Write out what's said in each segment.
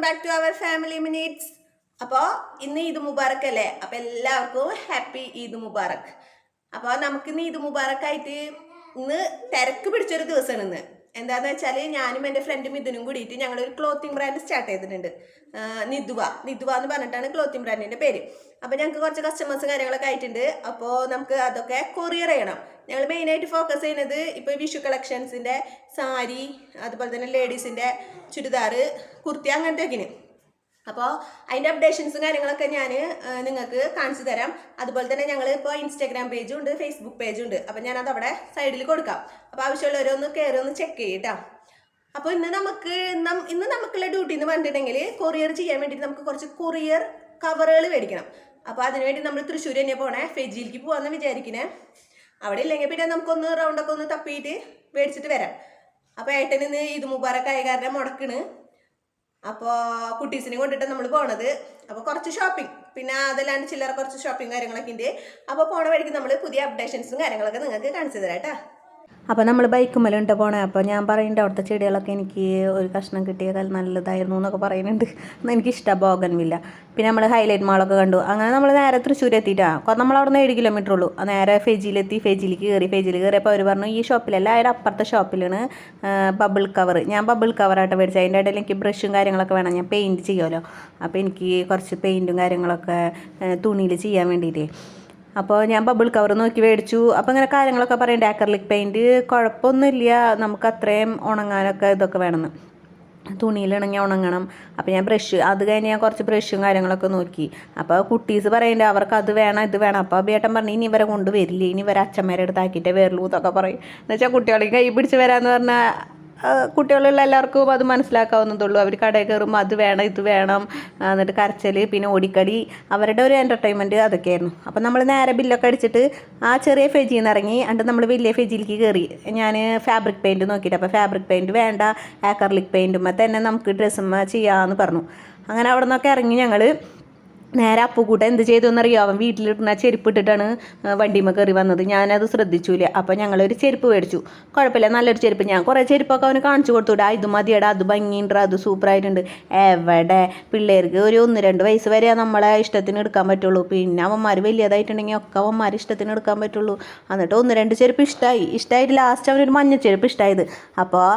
Back to our family minutes. അപ്പോൾ ഇന്ന് ഈദ് മുബാറക് അല്ലേ? അപ്പോൾ എല്ലാവർക്കും ഹാപ്പി ഈദ് മുബാറക്. അപ്പോൾ നമുക്ക് ഇന്ന് ഈദ് മുബാറക് ആയിട്ട് ഇന്ന് തിരക്ക് പിടിച്ചൊരു ദിവസമാണ് ഇന്ന്. എന്താണെന്ന് വെച്ചാൽ ഞാനും എൻ്റെ ഫ്രണ്ടും ഇതിനും കൂടിയിട്ട് ഞങ്ങളൊരു ക്ലോത്തിങ് ബ്രാൻഡ് സ്റ്റാർട്ട് ചെയ്തിട്ടുണ്ട്. നിദ്വ എന്ന് പറഞ്ഞിട്ടാണ് ക്ലോത്തിങ് ബ്രാൻഡിൻ്റെ പേര്. അപ്പോൾ ഞങ്ങൾക്ക് കുറച്ച് കസ്റ്റമേഴ്സും കാര്യങ്ങളൊക്കെ ആയിട്ടുണ്ട്. അപ്പോൾ നമുക്ക് അതൊക്കെ കൊറിയർ ചെയ്യണം. ഞങ്ങൾ മെയിനായിട്ട് ഫോക്കസ് ചെയ്യുന്നത് ഇപ്പോൾ വിഷു കളക്ഷൻസിൻ്റെ സാരി, അതുപോലെ തന്നെ ലേഡീസിൻ്റെ ചുരിദാർ, കുർത്തി, അങ്ങനത്തെ. അപ്പോൾ അതിൻ്റെ അപ്ഡേഷൻസും കാര്യങ്ങളൊക്കെ ഞാൻ നിങ്ങൾക്ക് കാണിച്ചു തരാം. അതുപോലെ തന്നെ ഞങ്ങൾ ഇപ്പോൾ ഇൻസ്റ്റാഗ്രാം പേജും ഉണ്ട്, ഫേസ്ബുക്ക് പേജും ഉണ്ട്. അപ്പോൾ ഞാനത് അവിടെ സൈഡിൽ കൊടുക്കാം. അപ്പോൾ ആവശ്യമുള്ളവരൊന്ന് കയറി ഒന്ന് ചെക്ക് ചെയ്യട്ടോ. അപ്പോൾ ഇന്ന് നമുക്കുള്ള ഡ്യൂട്ടി എന്ന് പറഞ്ഞിട്ടുണ്ടെങ്കിൽ കൊറിയർ ചെയ്യാൻ വേണ്ടിയിട്ട് നമുക്ക് കുറച്ച് കൊറിയർ കവറുകൾ മേടിക്കണം. അപ്പോൾ അതിനുവേണ്ടി നമ്മൾ തൃശ്ശൂർ തന്നെ പോകണേ, ഫെജിയിലേക്ക് പോകാമെന്ന് വിചാരിക്കണേ. അവിടെ ഇല്ലെങ്കിൽ പിന്നെ നമുക്കൊന്ന് റൗണ്ടൊക്കെ ഒന്ന് തപ്പിയിട്ട് മേടിച്ചിട്ട് വരാം. അപ്പോൾ ഏട്ടനിന്ന് ഈദ് മുബാറക് ആയ കാരണം മുടക്കണ്. അപ്പോൾ കുട്ടീസിനെ കൊണ്ടിട്ട് നമ്മൾ പോണത്. അപ്പോൾ കുറച്ച് ഷോപ്പിംഗ്, പിന്നെ അതല്ലാണ്ട് ചില്ലറ കുറച്ച് ഷോപ്പിംഗ് കാര്യങ്ങളൊക്കെ ഉണ്ട്. അപ്പോൾ പോണ വഴിക്ക് നമ്മൾ പുതിയ അപ്ഡേഷൻസും കാര്യങ്ങളൊക്കെ നിങ്ങൾക്ക് കാണിച്ചു തരാം കേട്ടോ. അപ്പോൾ നമ്മൾ ബൈക്കുമ്മലുണ്ട് പോണേ. അപ്പോൾ ഞാൻ പറയുന്നുണ്ട് അവിടുത്തെ ചെടികളൊക്കെ എനിക്ക് ഒരു കഷ്ണം കിട്ടിയാൽ നല്ലതായിരുന്നു എന്നൊക്കെ പറയുന്നുണ്ട്. എനിക്കിഷ്ടമാണ് ബോഗൻവില്ല. പിന്നെ നമ്മൾ ഹൈലൈറ്റ് മാളൊക്കെ കണ്ടു. അങ്ങനെ നമ്മൾ നേരെ തൃശ്ശൂർ എത്തിയിട്ടാണ്. നമ്മളവിടെ നിന്ന് 7 കിലോമീറ്റർ ഉള്ളൂ. നേരെ ഫെജിയിലെത്തി. ഫെജിയിലേക്ക് കയറിയപ്പോൾ അവർ പറഞ്ഞു ഈ ഷോപ്പിലല്ല, അതിൻ്റെ അപ്പുറത്തെ ഷോപ്പിലാണ് ബബിൾ കവർ. ഞാൻ ബബിൾ കവറായിട്ട് മേടിച്ചത്. അതിൻ്റെ ഇടയിൽ എനിക്ക് ബ്രഷും കാര്യങ്ങളൊക്കെ വേണം, ഞാൻ പെയിൻറ്റ് ചെയ്യുമല്ലോ. അപ്പോൾ എനിക്ക് കുറച്ച് പെയിൻറ്റും കാര്യങ്ങളൊക്കെ തുണിയിൽ ചെയ്യാൻ വേണ്ടിയിട്ട്. അപ്പോൾ ഞാൻ ബബിൾ കവർ നോക്കി മേടിച്ചു. അപ്പോൾ ഇങ്ങനെ കാര്യങ്ങളൊക്കെ പറയണ്ടേ. അക്രലിക് പെയിൻറ്റ് കുഴപ്പമൊന്നുമില്ല, നമുക്ക് അത്രയും ഉണങ്ങാനൊക്കെ ഇതൊക്കെ വേണമെന്ന്, തുണിയിലിണങ്ങി ഉണങ്ങണം. അപ്പോൾ ഞാൻ അത് കഴിഞ്ഞ് ഞാൻ കുറച്ച് ബ്രഷും കാര്യങ്ങളൊക്കെ നോക്കി. അപ്പോൾ കുട്ടീസ് പറയണ്ടേ അവർക്ക് അത് വേണം ഇത് വേണം. അപ്പോൾ ബേട്ടൻ പറഞ്ഞു ഇനി ഇവരെ കൊണ്ട് വരില്ല, ഇനി ഇവരെ അച്ഛന്മാരെ അടുത്താക്കിയിട്ടേ വരുള്ളൂ എന്നൊക്കെ പറയും. എന്നുവെച്ചാൽ കുട്ടികളെ കൈ പിടിച്ച് വരാമെന്ന് പറഞ്ഞാൽ കുട്ടികളുള്ള എല്ലാവർക്കും അത് മനസ്സിലാക്കാവുന്നതുള്ളൂ. അവർ കടയിൽ കയറുമ്പോൾ അത് വേണം ഇത് വേണം, എന്നിട്ട് കരച്ചൽ, പിന്നെ ഓടിക്കടി, അവരുടെ ഒരു എൻ്റർടൈൻമെൻറ്റ് അതൊക്കെയായിരുന്നു. അപ്പം നമ്മൾ നേരെ ബില്ലൊക്കെ അടിച്ചിട്ട് ആ ചെറിയ ഫെജിയിൽ നിന്ന് ഇറങ്ങി. എന്നിട്ട് നമ്മൾ വലിയ ഫെജിയിലേക്ക് കയറി. ഞാൻ ഫാബ്രിക് പെയിൻറ്റ് നോക്കിയിട്ട്, അപ്പോൾ ഫാബ്രിക് പെയിൻറ്റ് വേണ്ട, ആക്രലിക് പെയിൻറ്റുമ്പോൾ തന്നെ നമുക്ക് ഡ്രസ്സുമ്മ ചെയ്യാമെന്ന് പറഞ്ഞു. അങ്ങനെ അവിടെ നിന്നൊക്കെ ഇറങ്ങി ഞങ്ങൾ നേരെ അപ്പുകൂട്ട എന്ത് ചെയ്തു എന്നറിയോ, അവൻ വീട്ടിലിട്ടുന്ന ചെരുപ്പ് ഇട്ടിട്ടാണ് വണ്ടിമ്മ കയറി വന്നത്. ഞാനത് ശ്രദ്ധിച്ചില്ല. അപ്പോൾ ഞങ്ങളൊരു ചെരുപ്പ് മേടിച്ചു. കുഴപ്പമില്ല, നല്ലൊരു ചെരുപ്പ്. ഞാൻ കുറേ ചെരുപ്പൊക്കെ അവന് കാണിച്ചു കൊടുത്തുവിടാ, ഇത് മതിയടാ, അത് ഭംഗിയുണ്ട്, അത് സൂപ്പറായിട്ടുണ്ട്. എവിടെ പിള്ളേർക്ക് ഒരു 1-2 വയസ്സ് വരെ നമ്മളെ ഇഷ്ടത്തിന് എടുക്കാൻ പറ്റുള്ളൂ. പിന്നെ അവന്മാർ വലിയതായിട്ടുണ്ടെങ്കിൽ ഒക്കെ അവന്മാർ ഇഷ്ടത്തിന് എടുക്കാൻ പറ്റുള്ളൂ. എന്നിട്ട് 1-2 ചെരുപ്പ് ഇഷ്ടമായിട്ട് ലാസ്റ്റ് അവനൊരു മഞ്ഞ ചെരുപ്പ് ഇഷ്ടമായത്. അപ്പോൾ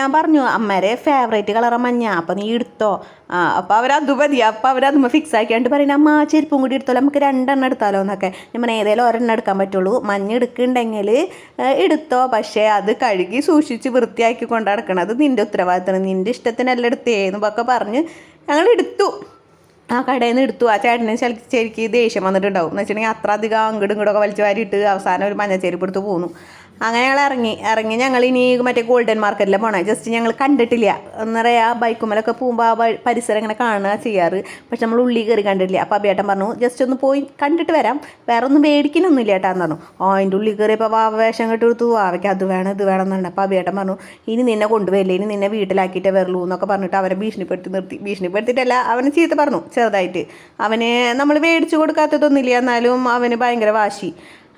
ഞാൻ പറഞ്ഞു അമ്മേരെ ഫേവറേറ്റ് കളറാണ് മഞ്ഞ, അപ്പോൾ നീ എടുത്തോ. അപ്പോൾ അവരത് മതി. അപ്പോൾ അവരത് ഫിക്സ് ആക്കിയാണ്ട് പറയുന്നത് അമ്മ ചെരുപ്പും കൂടി എടുത്തോളൂ, നമുക്ക് 2 എടുത്താലോ എന്നൊക്കെ. ഞാൻ ഏതെങ്കിലും 1 എടുക്കാൻ പറ്റുള്ളൂ, മഞ്ഞ എടുക്കുന്നുണ്ടെങ്കിൽ എടുത്തോ, പക്ഷേ അത് കഴുകി സൂക്ഷിച്ച് വൃത്തിയാക്കി കൊണ്ട് നടക്കണം, നിൻ്റെ ഉത്തരവാദിത്തമാണ്, നിൻ്റെ ഇഷ്ടത്തിനെല്ലാം എടുത്തേന്നൊക്കെ പറഞ്ഞ് ഞങ്ങൾ എടുത്തു. ആ കടയിൽ നിന്ന് എടുത്തു. ആ ചേട്ടന് ശരിക്ക് ദേഷ്യം വന്നിട്ടുണ്ടാവും. എന്ന് വെച്ചിട്ടുണ്ടെങ്കിൽ അത്ര അധികം അങ്ങോട്ടും ഇങ്ങോട്ടൊക്കെ വലിച്ചു വാരിയിട്ട് അവസാനം ഒരു മഞ്ഞ ചെരുപ്പ് എടുത്ത് പോന്നു. അങ്ങനെ ഞങ്ങൾ ഇറങ്ങി ഞങ്ങൾ ഇനി മറ്റേ ഗോൾഡൻ മാർക്കറ്റിൽ പോകണം. ജസ്റ്റ് ഞങ്ങൾ കണ്ടിട്ടില്ല എന്നറിയാം. ആ ബൈക്കുമ്മലൊക്കെ പോകുമ്പോൾ ആ പരിസരം ഇങ്ങനെ കാണുക ചെയ്യാറ്, പക്ഷെ നമ്മൾ ഉള്ളിൽ കയറി കണ്ടിട്ടില്ല. അപ്പോൾ അബിയേട്ടൻ പറഞ്ഞു ജസ്റ്റ് ഒന്ന് പോയി കണ്ടിട്ട് വരാം, വേറെ ഒന്നും മേടിക്കണമൊന്നുമില്ല ഏട്ടാന്ന് പറഞ്ഞു. അതിൻ്റെ ഉള്ളിൽ കയറിയപ്പോൾ വാവ വേഷം കെട്ടി കൊടുത്തു. വാവയ്ക്ക് അത് വേണം ഇത് വേണം എന്നുണ്ട്. അപ്പോൾ അബിയേട്ടൻ പറഞ്ഞു ഇനി നിന്നെ കൊണ്ടുവരില്ല, ഇനി നിന്നെ വീട്ടിലാക്കിയിട്ടേ വരുള്ളൂ എന്നൊക്കെ പറഞ്ഞിട്ട് അവരെ ഭീഷണിപ്പെടുത്തിയിട്ടല്ല, അവന് ചീത്ത പറഞ്ഞു ചെറുതായിട്ട്. അവന് നമ്മൾ മേടിച്ചു കൊടുക്കാത്തതൊന്നുമില്ല, എന്നാലും അവന് ഭയങ്കര വാശി.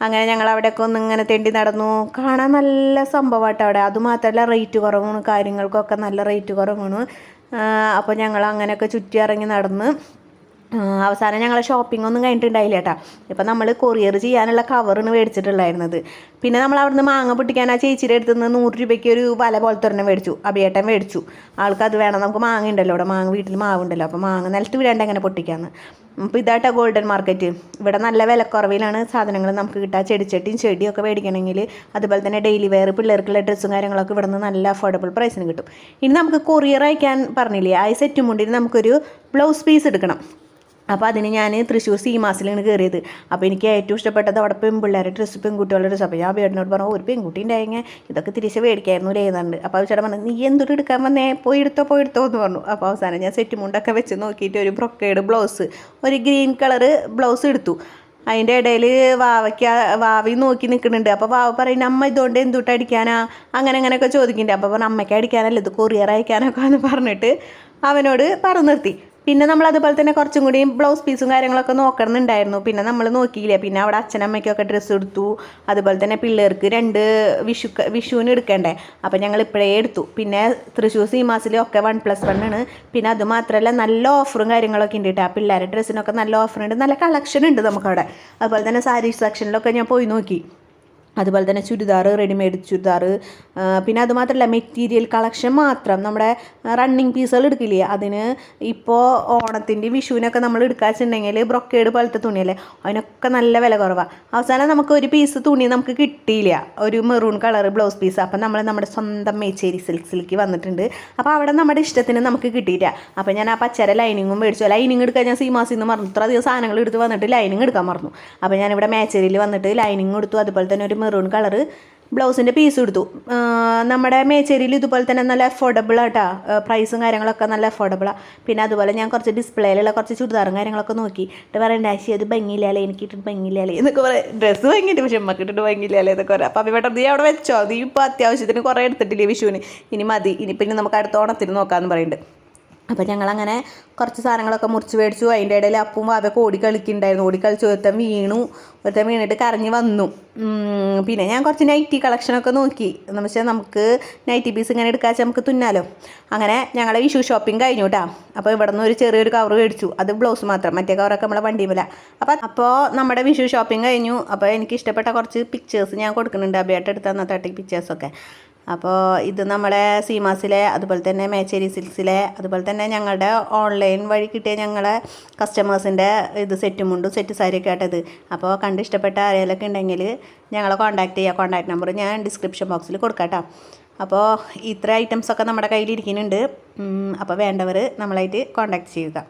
അങ്ങനെ ഞങ്ങൾ അവിടെയൊക്കെ ഒന്ന് ഇങ്ങനെ തെണ്ടി നടന്നു. കാണാൻ നല്ല സംഭവമായിട്ട് അവിടെ. അതുമാത്രമല്ല റേറ്റ് കുറവാണ്, കാര്യങ്ങൾക്കൊക്കെ നല്ല റേറ്റ് കുറവാണ്. അപ്പോൾ ഞങ്ങൾ അങ്ങനെയൊക്കെ ചുറ്റി ഇറങ്ങി നടന്ന് അവസാനം ഞങ്ങൾ ഷോപ്പിംഗ് ഒന്നും കഴിഞ്ഞിട്ടുണ്ടായില്ല കേട്ടോ. ഇപ്പം നമ്മൾ കൊറിയർ ചെയ്യാനുള്ള കവറാണ് മേടിച്ചിട്ടുണ്ടായിരുന്നത്. പിന്നെ നമ്മൾ അവിടുന്ന് മാങ്ങ പൊട്ടിക്കാൻ ആ ചേച്ചിയുടെ അടുത്ത് നിന്ന് 100 രൂപയ്ക്ക് ഒരു വല പോലത്തെ ഒരെണ്ണം മേടിച്ചു. അബിയേട്ടൻ മേടിച്ചു. ആൾക്കത് വേണം, നമുക്ക് മാങ്ങ ഉണ്ടല്ലോ ഇവിടെ, വീട്ടിൽ മാവുണ്ടല്ലോ, അപ്പോൾ മാങ്ങ നിലത്ത് വിടാണ്ട് എങ്ങനെ പൊട്ടിക്കാമെന്ന്. അപ്പോൾ ഇതാട്ടോ ഗോൾഡൻ മാർക്കറ്റ്. ഇവിടെ നല്ല വിലക്കുറവിലാണ് സാധനങ്ങൾ നമുക്ക് കിട്ടുക. ചെടിയൊക്കെ മേടിക്കണമെങ്കിൽ, അതുപോലെ തന്നെ ഡെയിലി വെയർ പിള്ളേർക്കുള്ള ഡ്രസ്സും കാര്യങ്ങളൊക്കെ ഇവിടെ നിന്ന് നല്ല അഫോർഡബിൾ പ്രൈസിന് കിട്ടും. ഇനി നമുക്ക് കൊറിയർ അയക്കാൻ പറഞ്ഞില്ലേ, ആ സെറ്റും മുണ്ടിന് നമുക്കൊരു ബ്ലൗസ് പീസ് എടുക്കണം. അപ്പോൾ അതിന് ഞാൻ തൃശ്ശൂർ സീമാസിലാണ് കയറിയത്. അപ്പോൾ എനിക്ക് ഏറ്റവും ഇഷ്ടപ്പെട്ടത് അവിടെ പെൺപിള്ളേരുടെ ഡ്രസ്സ്, പെൺകുട്ടികളുടെ ഡ്രസ്സ്. അപ്പോൾ ഞാൻ വീടിനോട് പറഞ്ഞു ഒരു പെൺകുട്ടി ഉണ്ടായെങ്കിൽ ഇതൊക്കെ തിരിച്ച് മേടിക്കായിരുന്നു ഏതാണ്ട്. അപ്പോൾ അത് ചേട്ടൻ പറഞ്ഞു നീ എന്തൊരു എടുക്കാൻ വന്നേ, പോയി എടുത്തോ എന്ന് പറഞ്ഞു. അപ്പോൾ അവസാനം ഞാൻ സെറ്റ് മുണ്ടൊക്കെ വെച്ച് നോക്കിയിട്ട് ഒരു ബ്രൊക്കേഡ് ബ്ലൗസ്, ഒരു ഗ്രീൻ കളറ് ബ്ലൗസ് എടുത്തു. അതിൻ്റെ ഇടയിൽ വാവി നോക്കി നിൽക്കുന്നുണ്ട്. അപ്പോൾ വാവ പറയുന്നത് അമ്മ ഇതുകൊണ്ട് എന്തുട്ട് അടിക്കാനാ, അങ്ങനെയൊക്കെ ചോദിക്കുന്നുണ്ട്. അപ്പോൾ പറഞ്ഞു അമ്മയ്ക്ക് അടിക്കാനല്ല, ഇത് കൊറിയർ അയക്കാനൊക്കെ എന്ന് പറഞ്ഞിട്ട് അവനോട് പറഞ്ഞു നിർത്തി. പിന്നെ നമ്മൾ അതുപോലെ തന്നെ കുറച്ചും കൂടി ബ്ലൗസ് പീസും കാര്യങ്ങളൊക്കെ നോക്കണമെന്നുണ്ടായിരുന്നു. പിന്നെ നമ്മൾ നോക്കിയില്ല. പിന്നെ അവിടെ അച്ഛനമ്മയ്ക്കൊക്കെ ഡ്രസ്സ് എടുത്തു. അതുപോലെ തന്നെ പിള്ളേർക്ക് 2 വിഷുവിന് എടുക്കണ്ടേ, അപ്പോൾ ഞങ്ങൾ ഇപ്പോഴേ എടുത്തു. പിന്നെ തൃശ്ശൂർ സീമാസിലൊക്കെ 1+1 ആണ്. പിന്നെ അത് മാത്രമല്ല നല്ല ഓഫറും കാര്യങ്ങളൊക്കെ ഉണ്ട് കേട്ടോ. പിള്ളേരുടെ ഡ്രസ്സിനൊക്കെ നല്ല ഓഫറുണ്ട്, നല്ല കളക്ഷൻ ഉണ്ട് നമുക്കവിടെ. അതുപോലെ തന്നെ സാരി സെക്ഷനിലൊക്കെ ഞാൻ പോയി നോക്കി. അതുപോലെ തന്നെ ചുരിദാർ, റെഡിമെയ്ഡ് ചുരിദാർ, പിന്നെ അതുമാത്രമല്ല മെറ്റീരിയൽ കളക്ഷൻ മാത്രം. നമ്മുടെ റണ്ണിങ് പീസുകൾ എടുക്കില്ലേ, അതിന് ഇപ്പോൾ ഓണത്തിൻ്റെ വിഷുവിനൊക്കെ നമ്മൾ എടുക്കാച്ചുണ്ടെങ്കിൽ ബ്രൊക്കേഡ് പോലത്തെ തുണിയല്ലേ, അതിനൊക്കെ നല്ല വില കുറവാണ്. അവസാനം നമുക്ക് ഒരു പീസ് തുണി നമുക്ക് കിട്ടിയില്ല, ഒരു മെറൂൺ കളർ ബ്ലൗസ് പീസ്. അപ്പം നമ്മൾ നമ്മുടെ സ്വന്തം മേച്ചേരി സിൽക്സിലേക്ക് വന്നിട്ടുണ്ട്. അപ്പോൾ അവിടെ നമ്മുടെ ഇഷ്ടത്തിന് നമുക്ക് കിട്ടിയില്ല. അപ്പോൾ ഞാൻ ആ പച്ചര ലൈനിങ്ങും മേടിച്ചു. ലൈനിങ് എടുക്കാൻ ഞാൻ സീമാസിൽ നിന്ന് മറന്നു. ഇത്ര അധികം സാധനങ്ങൾ എടുത്ത് വന്നിട്ട് ലൈനിങ് എടുക്കാൻ മറന്നു. അപ്പോൾ ഞാനിവിടെ മേച്ചേരിയിൽ വന്നിട്ട് ലൈനിങ് എടുത്തു. അതുപോലെ തന്നെ ഒരു മെറൂൺ കളറ് ബ്ലൗസിൻ്റെ പീസ് എടുത്തു. നമ്മുടെ മേച്ചേരിയിൽ ഇതുപോലെ തന്നെ നല്ല അഫോർഡബിൾ ആട്ടോ, പ്രൈസും കാര്യങ്ങളൊക്കെ നല്ല അഫോർഡബിളാണ്. പിന്നെ അതുപോലെ ഞാൻ കുറച്ച് ഡിസ്പ്ലേയിലുള്ള കുറച്ച് ചുരിദാറും കാര്യങ്ങളൊക്കെ നോക്കി. പറയേണ്ട ആശയം അത് ഭംഗിയില്ലാലേ, എനിക്കിട്ടിട്ട് ഭംഗിയില്ലാലേ എന്നൊക്കെ പറയാം. ഡ്രസ്സ് ഭംഗിയിട്ട് പക്ഷെ നമ്മക്കിട്ടിട്ട് ഭംഗിയില്ലാലേ എന്നൊക്കെ പറയാം. അപ്പോൾ അവിടെ നീ അവിടെ വെച്ചോ, നീ ഇപ്പോൾ അത്യാവശ്യത്തിന് കുറേ എടുത്തിട്ടില്ലേ വിഷുവിന്, ഇനി മതി, ഇനി പിന്നെ നമുക്ക് അടുത്ത ഓണത്തിന് നോക്കാമെന്ന് പറയുന്നുണ്ട്. അപ്പോൾ ഞങ്ങളങ്ങനെ കുറച്ച് സാധനങ്ങളൊക്കെ മുറിച്ച് മേടിച്ചു. അതിൻ്റെ ഇടയിൽ അപ്പും വാവയൊക്കെ ഓടിക്കളിക്കുന്നുണ്ടായിരുന്നു. ഓടിക്കളിച്ച് ഒരുത്തൻ വീണിട്ട് കരഞ്ഞ് വന്നു. പിന്നെ ഞാൻ കുറച്ച് നൈറ്റി കളക്ഷനൊക്കെ നോക്കി. എന്ന് വെച്ചാൽ നമുക്ക് നൈറ്റി പീസ് ഇങ്ങനെ എടുക്കാച്ച നമുക്ക് തുന്നാലോ. അങ്ങനെ ഞങ്ങളെ വിഷു ഷോപ്പിംഗ് കഴിഞ്ഞു കേട്ടോ. അപ്പോൾ ഇവിടെ നിന്ന് ഒരു ചെറിയൊരു കവർ മേടിച്ചു. അത് ബ്ലൗസ് മാത്രം, മറ്റേ കവറൊക്കെ നമ്മളെ വണ്ടിയിൽ. അപ്പോൾ നമ്മുടെ വിഷു ഷോപ്പിംഗ് കഴിഞ്ഞു. അപ്പോൾ എനിക്ക് ഇഷ്ടപ്പെട്ട കുറച്ച് പിക്ചേഴ്സ് ഞാൻ കൊടുക്കുന്നുണ്ട്, അബിയായിട്ട് എടുത്ത അന്നത്തെ പിക്ചേഴ്സൊക്കെ. അപ്പോൾ ഇത് നമ്മളെ സീമാസിലെ, അതുപോലെ തന്നെ മേച്ചേരി സിൽക്സിലെ, അതുപോലെ തന്നെ ഞങ്ങളുടെ ഓൺലൈൻ വഴി കിട്ടിയ ഞങ്ങളെ കസ്റ്റമേഴ്സിൻ്റെ ഇത് സെറ്റ് സാരിയൊക്കെ ആട്ടത്. അപ്പോൾ കണ്ട് ഇഷ്ടപ്പെട്ട ആരെങ്കിലൊക്കെ ഉണ്ടെങ്കിൽ ഞങ്ങളെ കോൺടാക്റ്റ് ചെയ്യുക. കോൺടാക്ട് നമ്പർ ഞാൻ ഡിസ്ക്രിപ്ഷൻ ബോക്സിൽ കൊടുക്കാം കേട്ടോ. അപ്പോൾ ഇത്ര ഐറ്റംസൊക്കെ നമ്മുടെ കയ്യിലിരിക്കുന്നുണ്ട്. അപ്പോൾ വേണ്ടവർ നമ്മളായിട്ട് കോൺടാക്റ്റ് ചെയ്യുക.